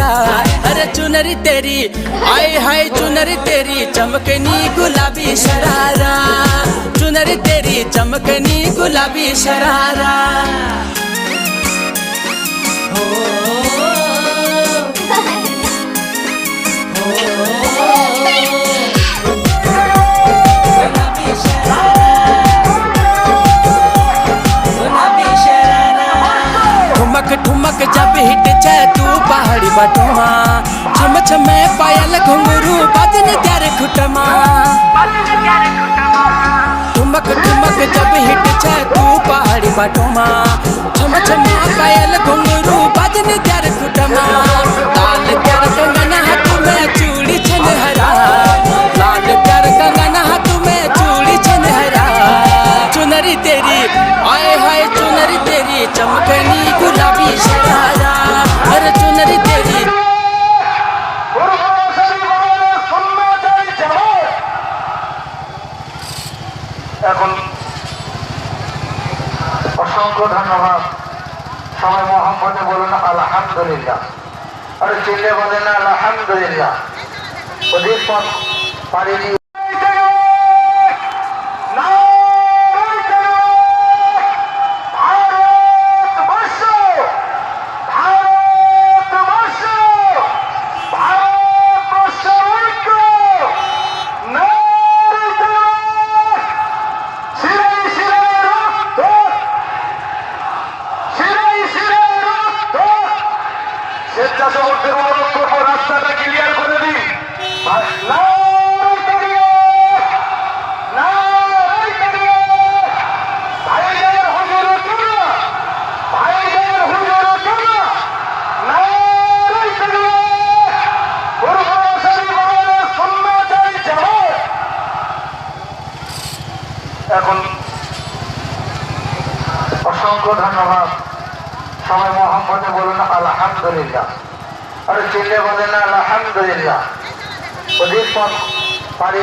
शरारा। अरे चुनरी तेरी आए हाय चुनरी तेरी चमकनी गुलाबी शरारा। चुनरी तेरी चमकनी गुलाबी शरारा। ठुमक जब हिट छे तू पहाड़ी बटमा छम छमे पायल घुंघरू बाजन त्यारे खुटमा। ठुमक जब हिट छे तू पहाड़ी बटमा छम छमे पायल घुंघरू बाजन त्यारे खुटमा। लाल प्यार कंगन हाथ में चूड़ी छन हरा। लाल प्यार कंगन हाथ में चूड़ी छन हरा। चुनरी तेरी आए हाय चुनरी तेरी चमकनी गुलाबी शरारा। अरे चुनरी तेरी এখন অসংখ্য ধন্যবাদ। সবাই মোহাম্মদে বলুন আলহামদুলিল্লাহ। আরে চিল্লে বলেন আলহামদুলিল্লাহ। অধিক পথ পারিনি। স্বেচ্ছাসেবকদের অনুরোধ করবো রাস্তাটা ক্লিয়ার করে দিন। এখন অসংখ্য ধন্যবাদ। সবাই মোহাম্মদে বলুন আলহামদুলিল্লাহ। আরে চিল্লে বলেন আলহামদুলিল্লাহ। অধিক পথ পারি।